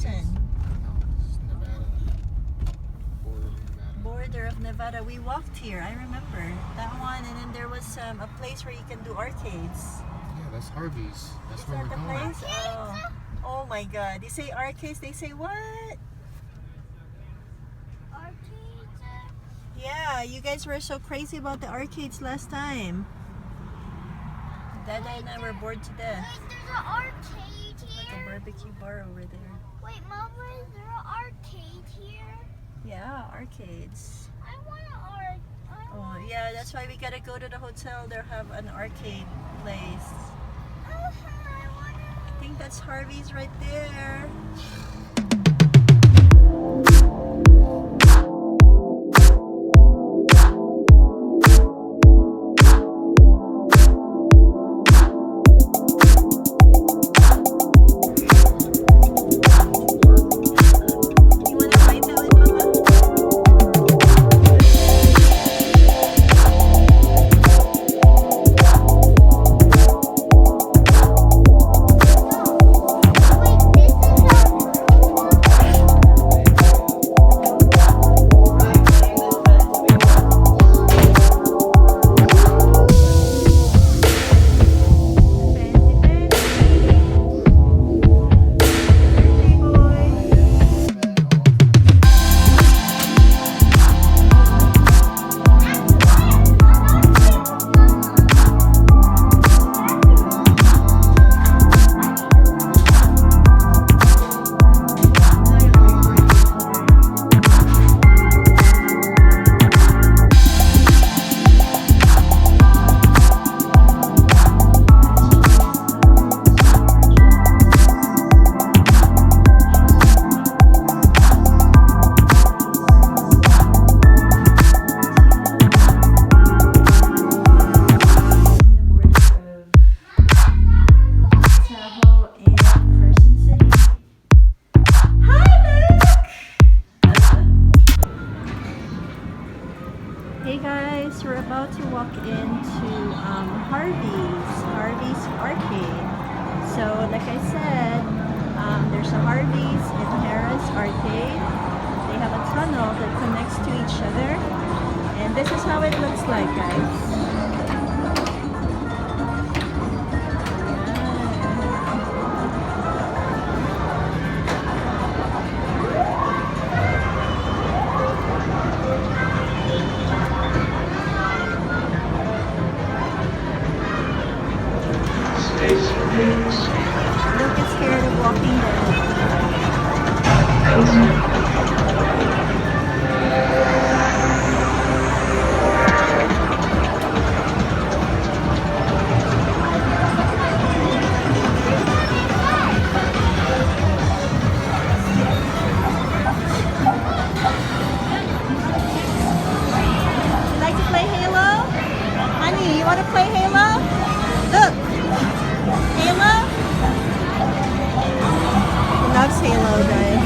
Tucson. No, it's Nevada. Border of Nevada. We walked here. I remember that one, and then there was a place where you can do arcades. Yeah, that's Harvey's. That's Is where that we're the going. place? Oh my God! You say arcades, they say what? Arcades? Yeah, you guys were so crazy about the arcades last time. Dad and I were bored to death. Wait, there's an arcade Like a here. barbecue bar over there. Wait, Mama, is there an arcade here? Yeah, arcades. I want an arcade. Oh yeah, that's why we gotta go to the hotel. They'll have an arcade place. I want I think that's Harvey's right there. You wanna ride that with Mama? Tahoe and Carson City. Hi, Luke! Hey guys, we're about to walk into Harvey's Arcade. So, like I said, there's a Harvey's in Harris Arcade. They have a tunnel that connects to each other. And this is how it looks like, guys. Luke is scared of walking there. You like to play Halo? Honey, you want to play Halo? Look! Halo? He loves Halo, guys.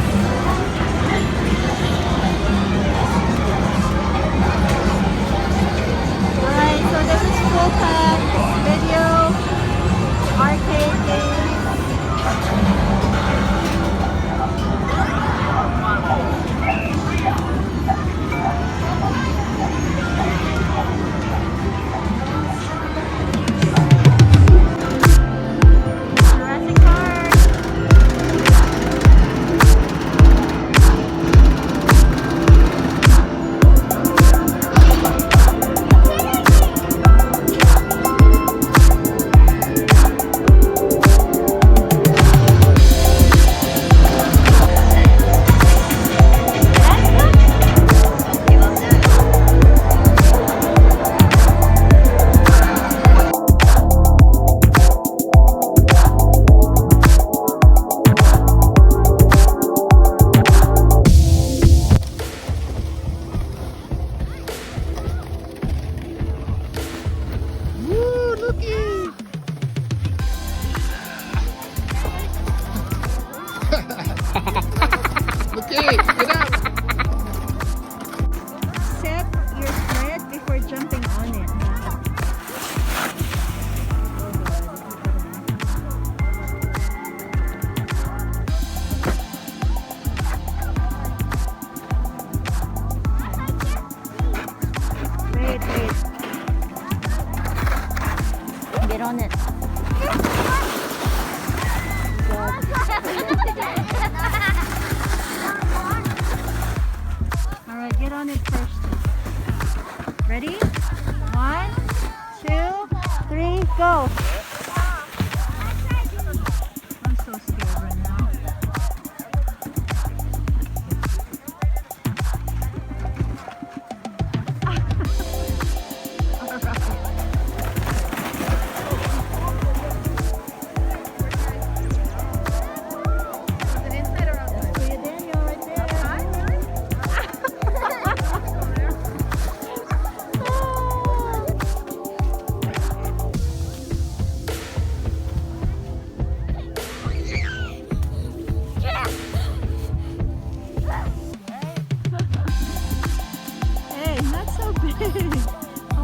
Oh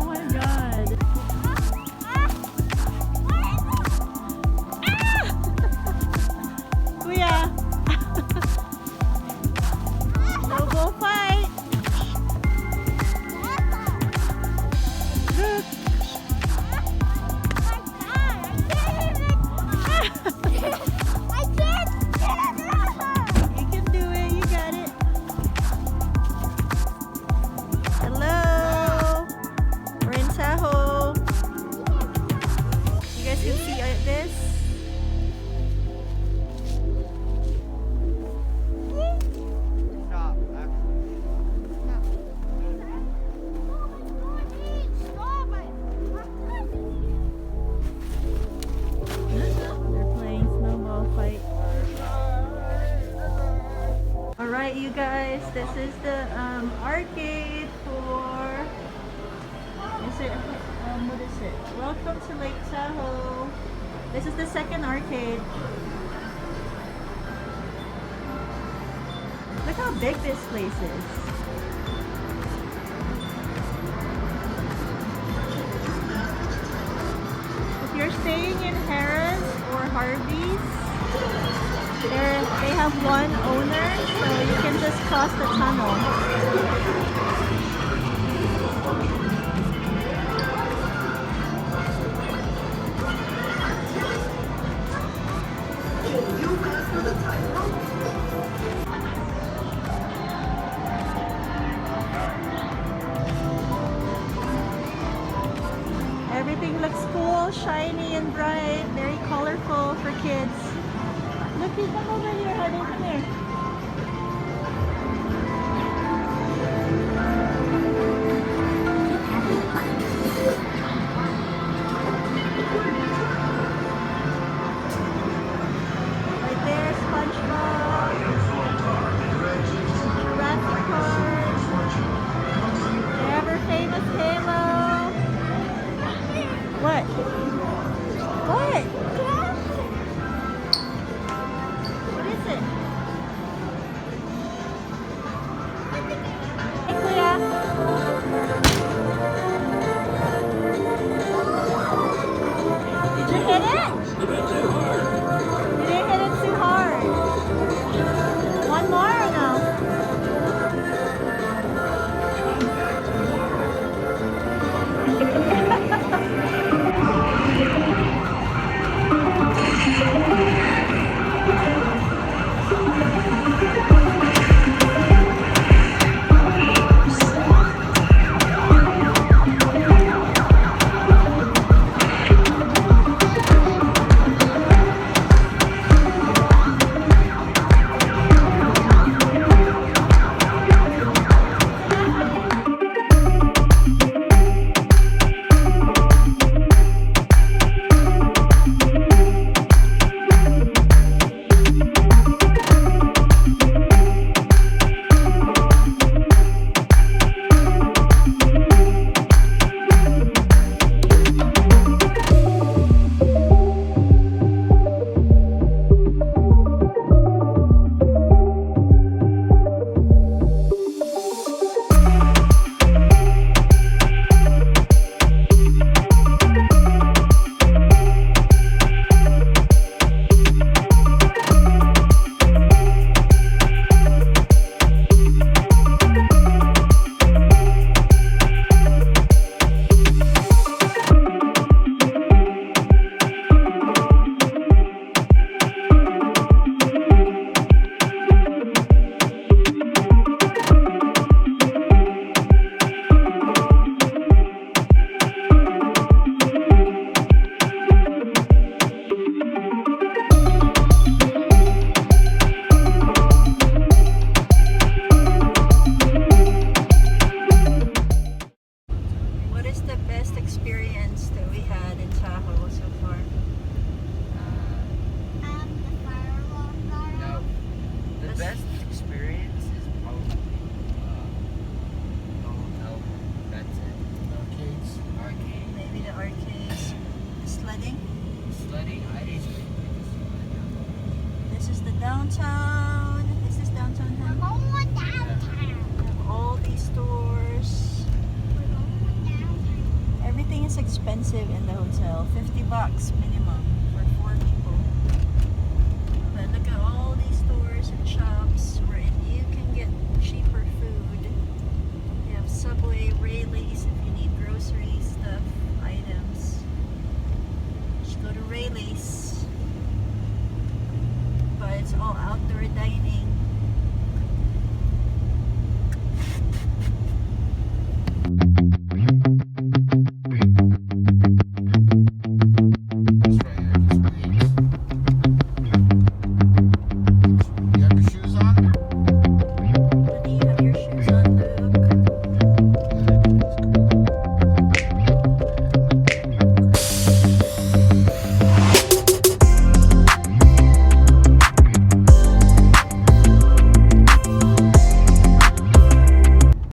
my god. Kuya! Snowball fight! Look! You can do it, you got it. Hello! We're in Tahoe. You guys can see this? Stop. They're playing snowball fight. Alright you guys, this is the arcade for... Is it, what is it? Welcome to Lake Tahoe. This is the second arcade. Look how big this place is. If you're staying in Harris or Harvey's, they have one owner, so you can just cross the tunnel. Everything looks cool, shiny and bright, very colorful for kids. Look, you come over here, honey, come here. Right there, SpongeBob, Jurassic Park, the ever famous Halo. What? What? What is it? expensive in the hotel. $50 minimum.